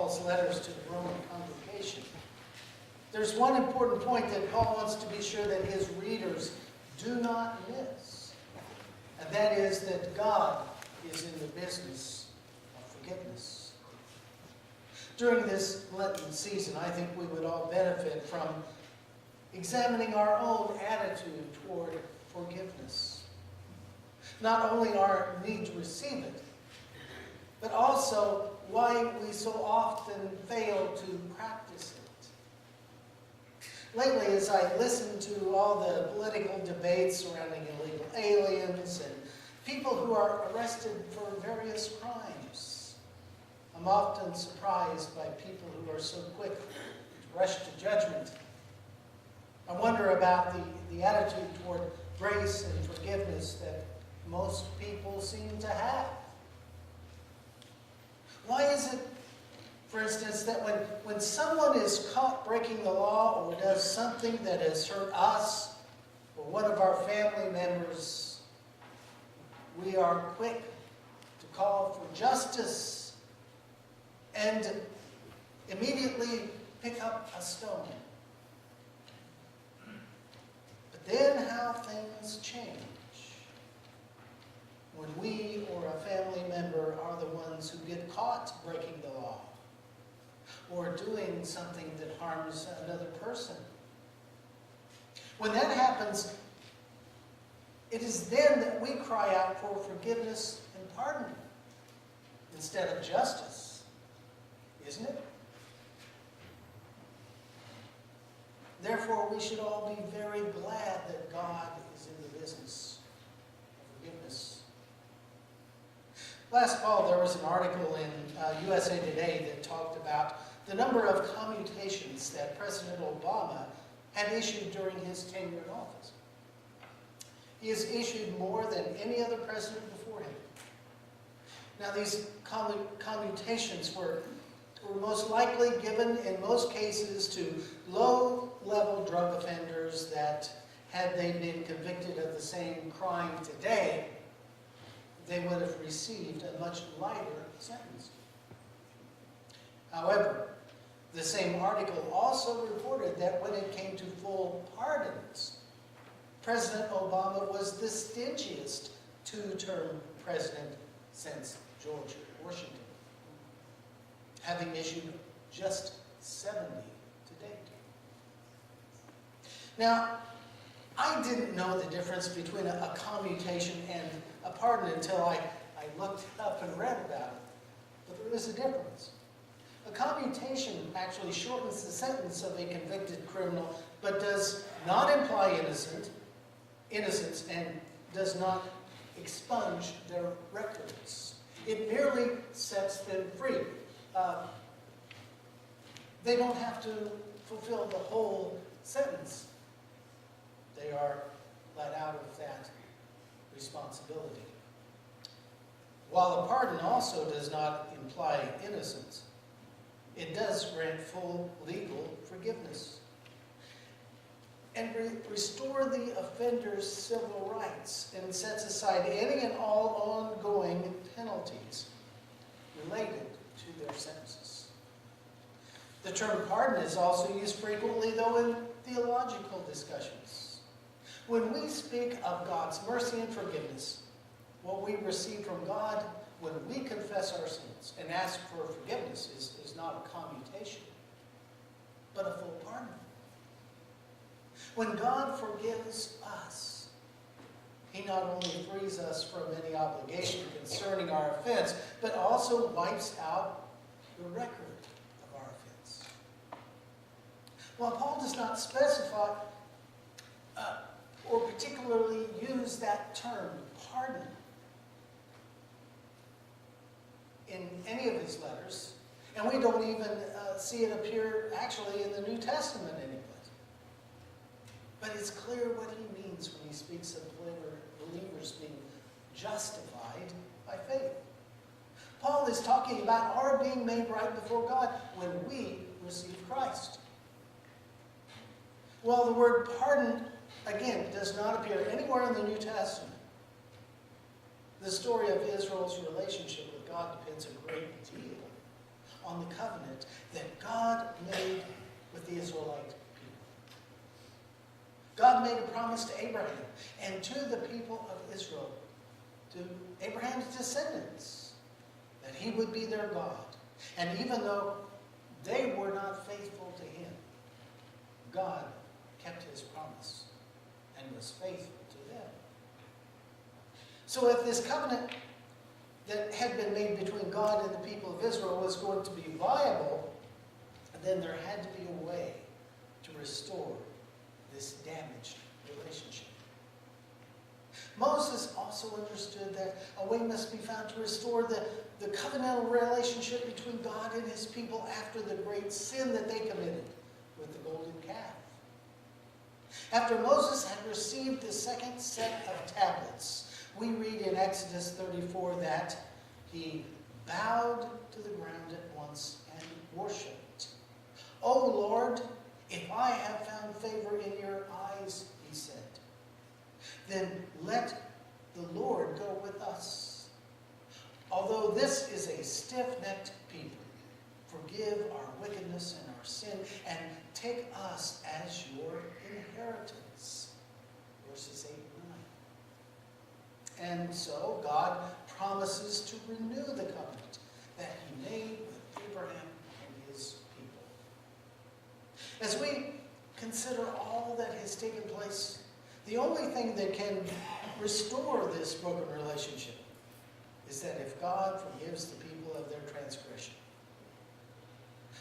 Paul's letters to the Roman congregation, there's one important point that Paul wants to be sure that his readers do not miss. And that is that God is in the business of forgiveness. During this Lenten season, I think we would all benefit from examining our own attitude toward forgiveness. Not only our need to receive it, but also why we so often fail to practice it. Lately, as I listen to all the political debates surrounding illegal aliens and people who are arrested for various crimes, I'm often surprised by people who are so quick to rush to judgment. I wonder about the attitude toward grace and forgiveness that most people seem to have. Why is it, for instance, that when someone is caught breaking the law or does something that has hurt us or one of our family members, we are quick to call for justice and immediately pick up a stone? But then how things change when we or a family member are the ones who get caught breaking the law or doing something that harms another person. When that happens, it is then that we cry out for forgiveness and pardon instead of justice, isn't it? Therefore, we should all be very glad that God is in the business of forgiveness. Last fall, there was an article in USA Today that talked about the number of commutations that President Obama had issued during his tenure in office. He has issued more than any other president before him. Now, these commutations were most likely given, in most cases, to low-level drug offenders that, had they been convicted of the same crime today, they would have received a much lighter sentence. However, the same article also reported that when it came to full pardons, President Obama was the stingiest two-term president since George Washington, having issued just 70 to date. Now, I didn't know the difference between a commutation and a pardon until I looked up and read about it. But there is a difference. A commutation actually shortens the sentence of a convicted criminal, but does not imply innocence and does not expunge their records. It merely sets them free. They don't have to fulfill the whole sentence. They are let out of that responsibility. While a pardon also does not imply innocence, it does grant full legal forgiveness and restore the offender's civil rights and sets aside any and all ongoing penalties related to their sentences. The term pardon is also used frequently, though, in theological discussions. When we speak of God's mercy and forgiveness, what we receive from God when we confess our sins and ask for forgiveness is not a commutation, but a full pardon. When God forgives us, He not only frees us from any obligation concerning our offense, but also wipes out the record of our offense. While Paul does not specify or particularly use that term, pardon, in any of his letters, and we don't even see it appear actually in the New Testament anyplace. But it's clear what he means when he speaks of believers being justified by faith. Paul is talking about our being made right before God when we receive Christ. While the word pardon, again, does not appear anywhere in the New Testament, the story of Israel's relationship with God depends a great deal on the covenant that God made with the Israelite people. God made a promise to Abraham and to the people of Israel, to Abraham's descendants, that he would be their God. And even though they were not faithful to him, God kept his promise and was faithful to them. So if this covenant that had been made between God and the people of Israel was going to be viable, then there had to be a way to restore this damaged relationship. Moses also understood that a way must be found to restore the covenantal relationship between God and his people after the great sin that they committed with the golden calf. After Moses had received the second set of tablets, we read in Exodus 34 that he bowed to the ground at once and worshipped. "O Lord, if I have found favor in your eyes," he said, "then let the Lord go with us. Although this is a stiff-necked people, forgive our wickedness and our sin, and take us as your inheritance." Verses 8 and 9. And so God promises to renew the covenant that he made with Abraham and his people. As we consider all that has taken place, the only thing that can restore this broken relationship is that if God forgives the people of their transgression.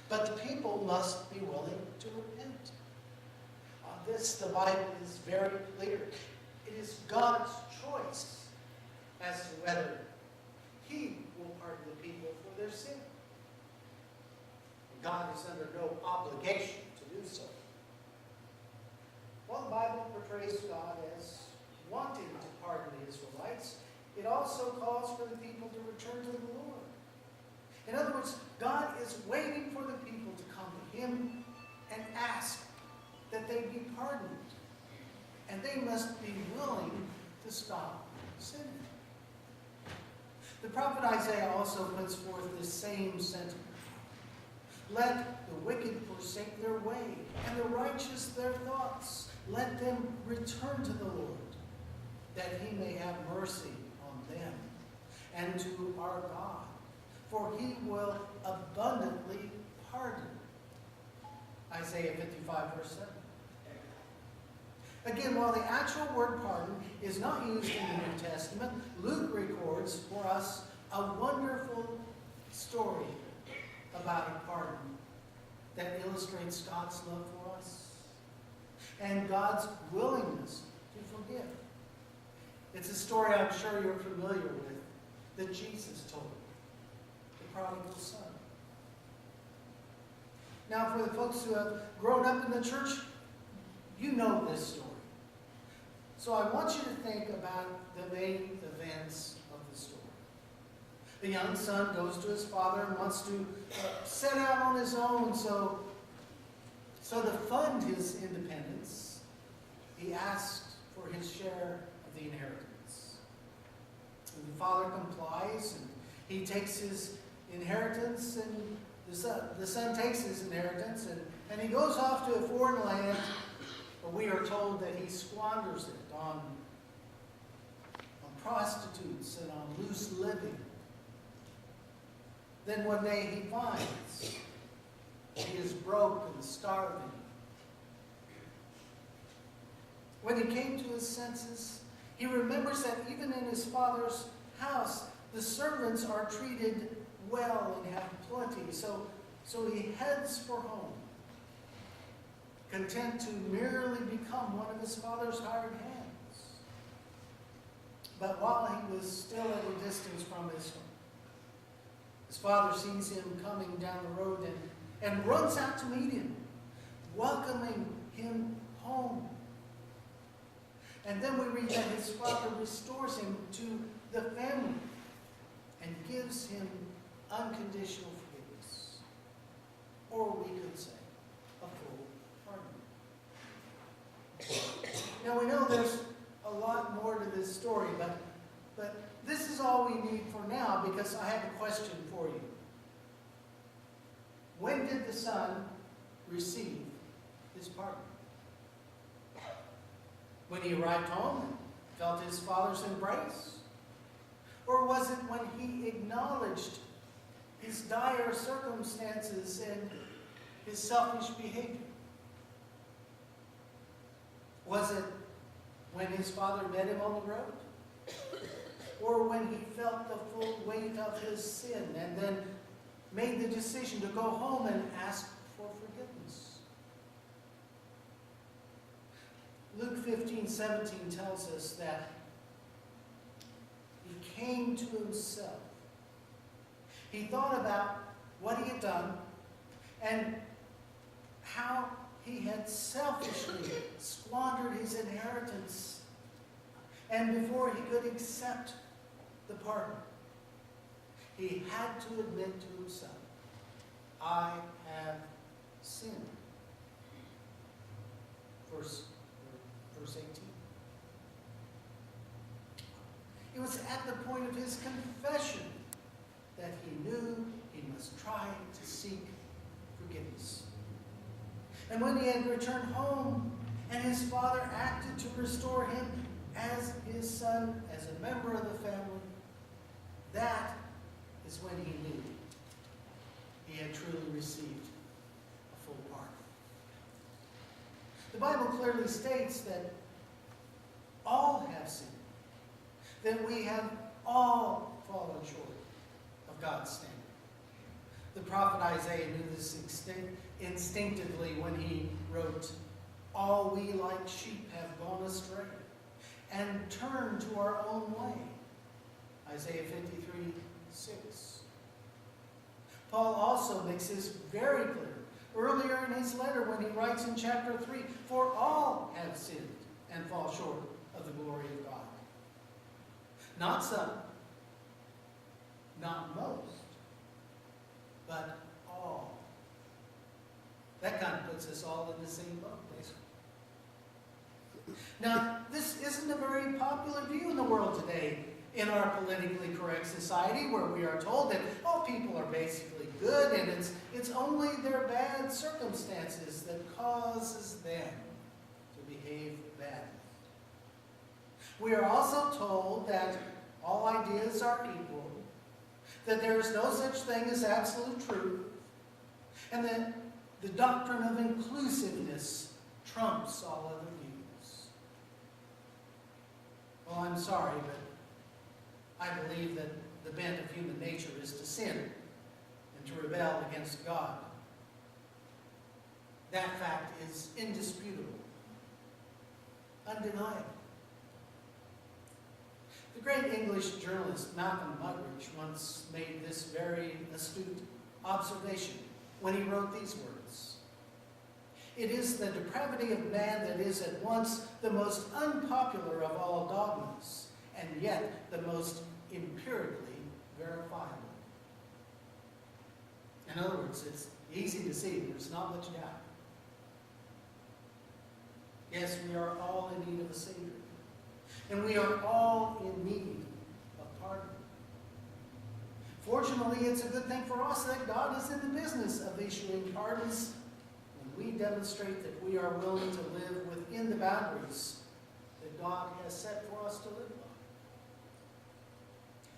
But the people must be willing to repent. On this, the Bible is very clear. It is God's choice as to whether he will pardon the people for their sin. God is under no obligation to do so. While the Bible portrays God as wanting to pardon the Israelites, it also calls for the people to return to the Lord. In other words, God is waiting for the people to come to him and ask that they be pardoned. And they must be willing to stop sinning. The prophet Isaiah also puts forth the same sentiment. "Let the wicked forsake their way, and the righteous their thoughts. Let them return to the Lord, that he may have mercy on them, and to our God, for he will abundantly pardon." Isaiah 55, verse 7. Again, while the actual word pardon is not used in the New Testament, Luke records for us a wonderful story about a pardon that illustrates God's love for us and God's willingness to forgive. It's a story I'm sure you're familiar with that Jesus told, the prodigal son. Now, for the folks who have grown up in the church, you know this story. So I want you to think about the main events of the story. The young son goes to his father and wants to set out on his own. So to fund his independence, he asks for his share of the inheritance. And the father complies, and he takes his inheritance, and the son takes his inheritance, and he goes off to a foreign land. We are told that he squanders it on prostitutes and on loose living. Then one day he finds he is broke and starving. When he came to his senses, he remembers that even in his father's house, the servants are treated well and have plenty. So he heads for home, content to merely become one of his father's hired hands. But while he was still at a distance from his home, his father sees him coming down the road and runs out to meet him, welcoming him home. And then we read that his father restores him to the family and gives him unconditional forgiveness. Or we could say, a full pardon. Now we know there's a lot more to this story, but this is all we need for now, because I have a question for you. his son receive his pardon? When he arrived home and felt his father's embrace? Or was it when he acknowledged his dire circumstances and his selfish behavior? Was it when his father met him on the road? Or when he felt the full weight of his sin and then made the decision to go home and ask for forgiveness? Luke 15:17 tells us that he came to himself. He thought about what he had done and how he had selfishly squandered his inheritance. And before he could accept the pardon, he had to admit to himself, I have sinned. Verse 18. It was at the point of his confession that he knew he must try to seek forgiveness. And when he had returned home and his father acted to restore him as his son, as a member of the family, that is when he knew he had truly received a full pardon. The Bible clearly states that all have sinned, that we have all fallen short of God's standard. The prophet Isaiah knew this instinctively when he wrote, all we like sheep have gone astray and turned to our own way. Isaiah 53:6. Paul also makes this very clear earlier in his letter when he writes in chapter 3, for all have sinned and fall short of the glory of God. Not some, not most, but all. That kind of puts us all in the same boat, basically. Now, this isn't a very popular view in the world today in our politically correct society, where we are told that all people are basically good and it's only their bad circumstances that causes them to behave badly. We are also told that all ideas are equal, that there is no such thing as absolute truth, and that the doctrine of inclusiveness trumps all other views. Well, I'm sorry, but I believe that the bent of human nature is to sin and to rebel against God. That fact is indisputable, undeniable. The great English journalist Malcolm Muggeridge once made this very astute observation when he wrote these words. It is the depravity of man that is at once the most unpopular of all dogmas, and yet the most empirically verifiable. In other words, it's easy to see. There's not much doubt. Yes, we are all in need of a Savior. And we are all in need of pardon. Fortunately, it's a good thing for us that God is in the business of issuing pardons when we demonstrate that we are willing to live within the boundaries that God has set for us to live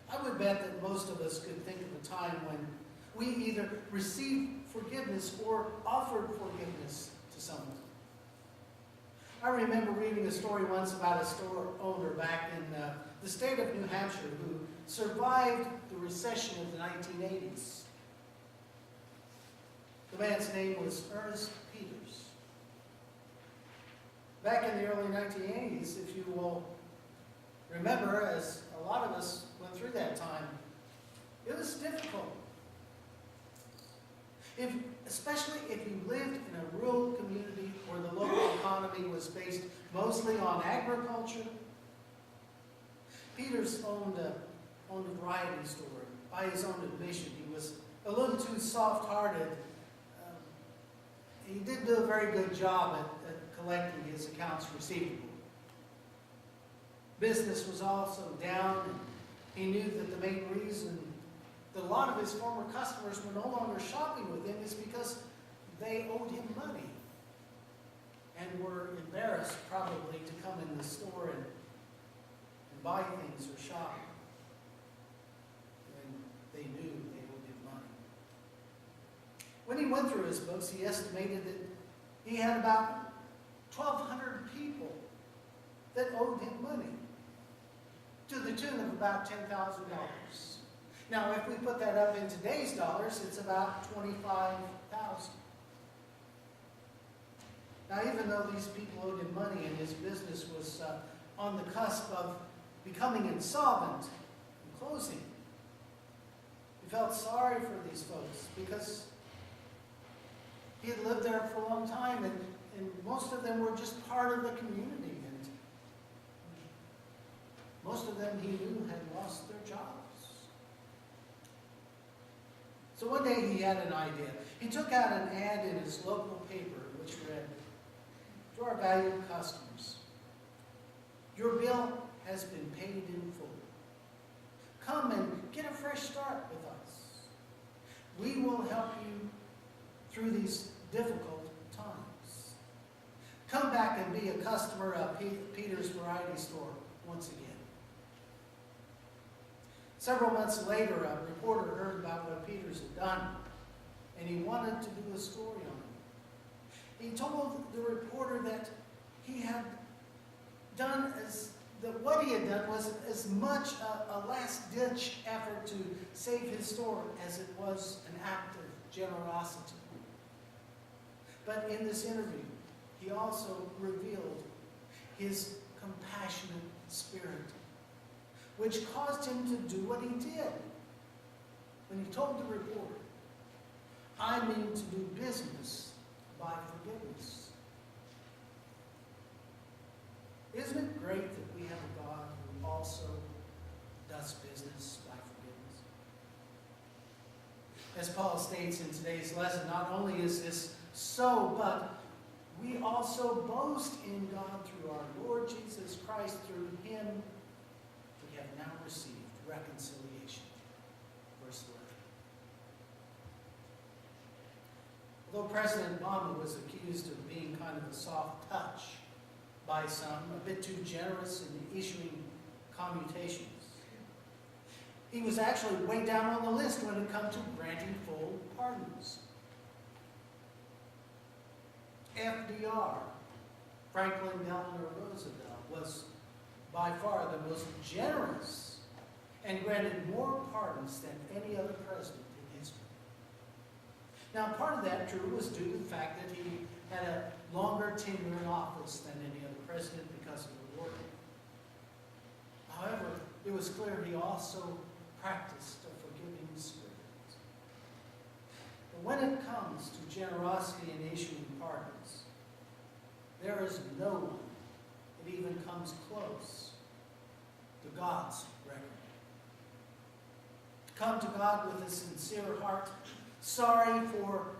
by. I would bet that most of us could think of a time when we either received forgiveness or offered forgiveness to someone. I remember reading a story once about a store owner back in the state of New Hampshire who survived the recession of the 1980s. The man's name was Ernest Peters. Back in the early 1980s, if you will remember, as a lot of us went through that time, it was difficult. Especially if you lived in a rural community where the local economy was based mostly on agriculture. Peters owned a variety store. By his own admission, he was a little too soft-hearted. He didn't do a very good job at collecting his accounts receivable. Business was also down, and he knew that the main reason that a lot of his former customers were no longer shopping with him is because and were embarrassed probably to come in the store and buy things or shop when they knew they owed him money. When he went through his books, he estimated that he had about 1,200 people that owed him money to the tune of about $10,000. Now, if we put that up in today's dollars, it's about $25,000. Now, even though these people owed him money and his business was on the cusp of becoming insolvent and closing, he felt sorry for these folks because he had lived there for a long time, and most of them were just part of the community, and most of them he knew had lost their jobs. So one day he had an idea. He took out an ad in his local paper which read, "To our valued customers, your bill has been paid in full. Come and get a fresh start with us. We will help you through these difficult times. Come back and be a customer of Peter's Variety Store once again." Several months later, a reporter heard about what Peters had done, and he wanted to do a story on him. He told the reporter that he had done what he had done was as much a last-ditch effort to save his store as it was an act of generosity. But in this interview, he also revealed his compassionate spirit, which caused him to do what he did. When he told the reporter, "I mean to do business by forgiveness." Isn't it great that we have a God who also does business by forgiveness? As Paul states in today's lesson, not only is this so, but we also boast in God through our Lord Jesus Christ. Through him we have now received reconciliation. Verse 11. Although President Obama was accused of being kind of a soft touch by some, a bit too generous in issuing commutations, he was actually way down on the list when it comes to granting full pardons. FDR, Franklin Delano Roosevelt, was by far the most generous and granted more pardons than any other president in history. Now, part of that, true, was due to the fact that he had a longer tenure in office than any other president because of the war. However, it was clear he also practiced a forgiving spirit. But when it comes to generosity in issuing pardons, there is no one that even comes close to God's record. Come to God with a sincere heart, sorry for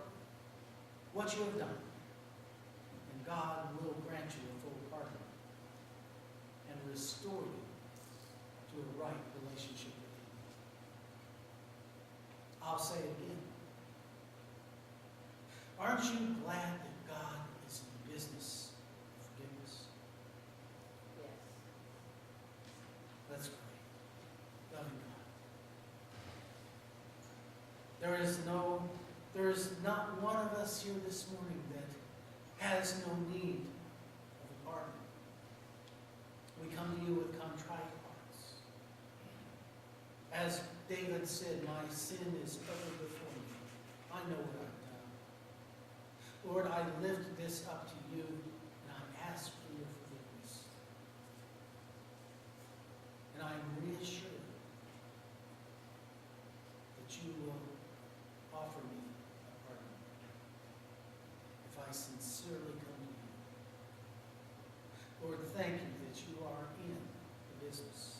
what you have done, and God will grant you a full pardon and restore you to a right relationship with him. I'll say it again. Aren't you glad that God is in the business of forgiveness? Yes. Let's pray. Loving God, there is not one of us here this morning that has no need of a pardon. We come to you with contrite hearts. As David said, "My sin is ever before me. I know what I've done. Lord, I lift this up to you, and I ask for your forgiveness. And I am reassured that you will offer me a pardon if I sincerely come to you. Lord, thank you that you are in the business